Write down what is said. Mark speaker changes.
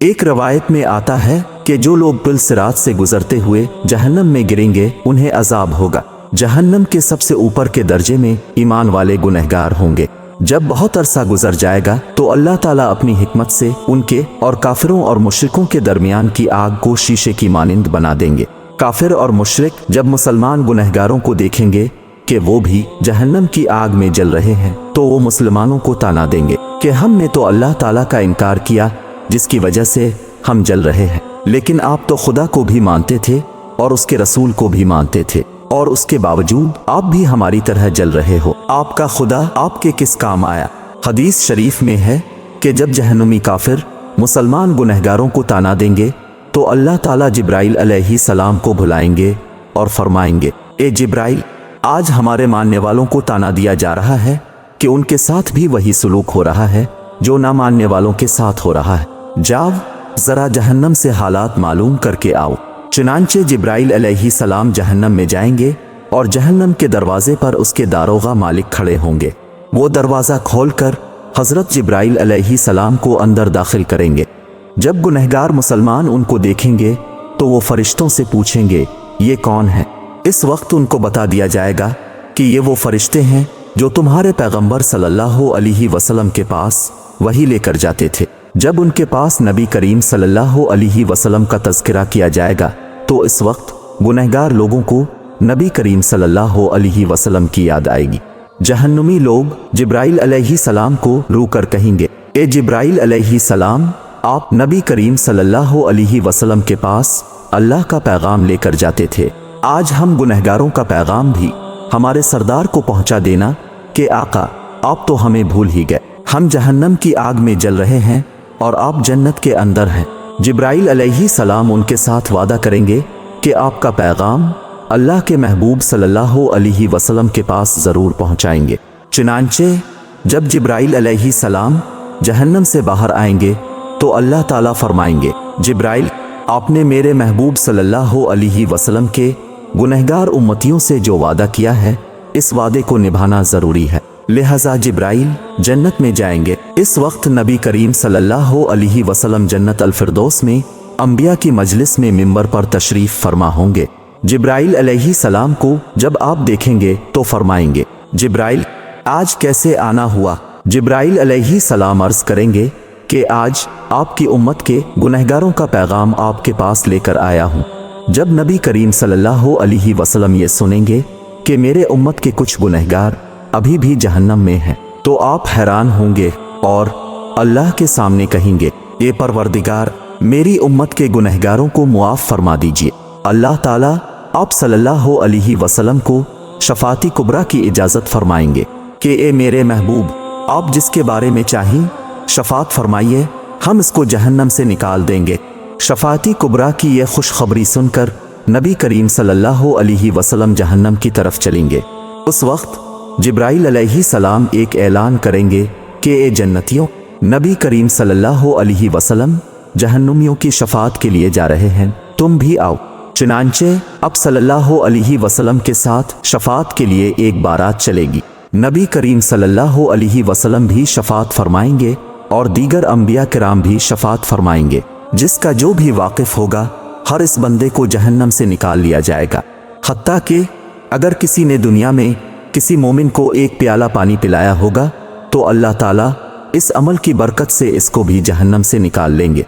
Speaker 1: ایک روایت میں آتا ہے کہ جو لوگ پل صراط سے گزرتے ہوئے جہنم میں گریں گے انہیں عذاب ہوگا۔ جہنم کے سب سے اوپر کے درجے میں ایمان والے گنہگار ہوں گے۔ جب بہت عرصہ گزر جائے گا تو اللہ تعالیٰ اپنی حکمت سے ان کے اور کافروں اور مشرکوں کے درمیان کی آگ کو شیشے کی مانند بنا دیں گے۔ کافر اور مشرک جب مسلمان گنہگاروں کو دیکھیں گے کہ وہ بھی جہنم کی آگ میں جل رہے ہیں تو وہ مسلمانوں کو تانا دیں گے کہ ہم نے تو اللہ تعالیٰ کا انکار کیا جس کی وجہ سے ہم جل رہے ہیں، لیکن آپ تو خدا کو بھی مانتے تھے اور اس کے رسول کو بھی مانتے تھے، اور اس کے باوجود آپ بھی ہماری طرح جل رہے ہو۔ آپ کا خدا آپ کے کس کام آیا؟ حدیث شریف میں ہے کہ جب جہنمی کافر مسلمان گنہگاروں کو تانا دیں گے تو اللہ تعالیٰ جبرائیل علیہ السلام کو بلائیں گے اور فرمائیں گے، اے جبرائیل، آج ہمارے ماننے والوں کو تانا دیا جا رہا ہے کہ ان کے ساتھ بھی وہی سلوک ہو رہا ہے جو نہ ماننے والوں کے ساتھ ہو رہا ہے۔ جاؤ ذرا جہنم سے حالات معلوم کر کے آؤ۔ چنانچہ جبرائیل علیہ السلام جہنم میں جائیں گے اور جہنم کے دروازے پر اس کے داروغہ مالک کھڑے ہوں گے۔ وہ دروازہ کھول کر حضرت جبرائیل علیہ السلام کو اندر داخل کریں گے۔ جب گنہگار مسلمان ان کو دیکھیں گے تو وہ فرشتوں سے پوچھیں گے، یہ کون ہے؟ اس وقت ان کو بتا دیا جائے گا کہ یہ وہ فرشتے ہیں جو تمہارے پیغمبر صلی اللہ علیہ وسلم کے پاس وحی لے کر جاتے تھے۔ جب ان کے پاس نبی کریم صلی اللہ علیہ وسلم کا تذکرہ کیا جائے گا تو اس وقت گنہگار لوگوں کو نبی کریم صلی اللہ علیہ وسلم کی یاد آئے گی۔ جہنمی لوگ جبرائیل علیہ السلام کو رو کر کہیں گے، اے جبرائیل علیہ السلام، آپ نبی کریم صلی اللہ علیہ وسلم کے پاس اللہ کا پیغام لے کر جاتے تھے، آج ہم گنہگاروں کا پیغام بھی ہمارے سردار کو پہنچا دینا کہ آقا آپ تو ہمیں بھول ہی گئے، ہم جہنم کی آگ میں جل رہے ہیں اور آپ جنت کے اندر ہیں۔ جبرائیل علیہ السلام ان کے ساتھ وعدہ کریں گے کہ آپ کا پیغام اللہ کے محبوب صلی اللہ علیہ وسلم کے پاس ضرور پہنچائیں گے۔ چنانچہ جب جبرائیل علیہ السلام جہنم سے باہر آئیں گے تو اللہ تعالیٰ فرمائیں گے، جبرائیل، آپ نے میرے محبوب صلی اللہ علیہ وسلم کے گنہگار امتیوں سے جو وعدہ کیا ہے اس وعدے کو نبھانا ضروری ہے، لہذا جبرائیل جنت میں جائیں گے۔ اس وقت نبی کریم صلی اللہ علیہ وسلم جنت الفردوس میں انبیاء کی مجلس میں منبر پر تشریف فرما ہوں گے۔ جبرائیل علیہ السلام کو جب آپ دیکھیں گے تو فرمائیں گے، جبرائیل، آج کیسے آنا ہوا؟ جبرائیل علیہ السلام عرض کریں گے کہ آج آپ کی امت کے گنہگاروں کا پیغام آپ کے پاس لے کر آیا ہوں۔ جب نبی کریم صلی اللہ علیہ وسلم یہ سنیں گے کہ میرے امت کے کچھ گنہگار ابھی بھی جہنم میں ہیں تو آپ حیران ہوں گے اور اللہ کے سامنے کہیں گے، اے پروردگار، میری امت کے گنہگاروں کو معاف فرما دیجیے۔ اللہ تعالیٰ آپ صلی اللہ علیہ وسلم کو شفاعت کبریٰ کی اجازت فرمائیں گے کہ اے میرے محبوب، آپ جس کے بارے میں چاہیں شفاعت فرمائیے، ہم اس کو جہنم سے نکال دیں گے۔ شفاعت کبریٰ کی یہ خوشخبری سن کر نبی کریم صلی اللہ علیہ وسلم جہنم کی طرف چلیں گے۔ اس وقت جبرائیل علیہ السلام ایک اعلان کریں گے کہ اے جنتیوں، نبی کریم صلی اللہ علیہ وسلم جہنمیوں کی شفاعت کے لیے جا رہے ہیں، تم بھی آؤ۔ چنانچہ اب صلی اللہ علیہ وسلم کے ساتھ شفاعت کے لیے ایک بارات چلے گی۔ نبی کریم صلی اللہ علیہ وسلم بھی شفاعت فرمائیں گے اور دیگر انبیاء کرام بھی شفاعت فرمائیں گے۔ جس کا جو بھی واقف ہوگا ہر اس بندے کو جہنم سے نکال لیا جائے گا، حتیٰ کہ اگر کسی نے دنیا میں کسی مومن کو ایک پیالہ پانی پلایا ہوگا تو اللہ تعالیٰ اس عمل کی برکت سے اس کو بھی جہنم سے نکال لیں گے۔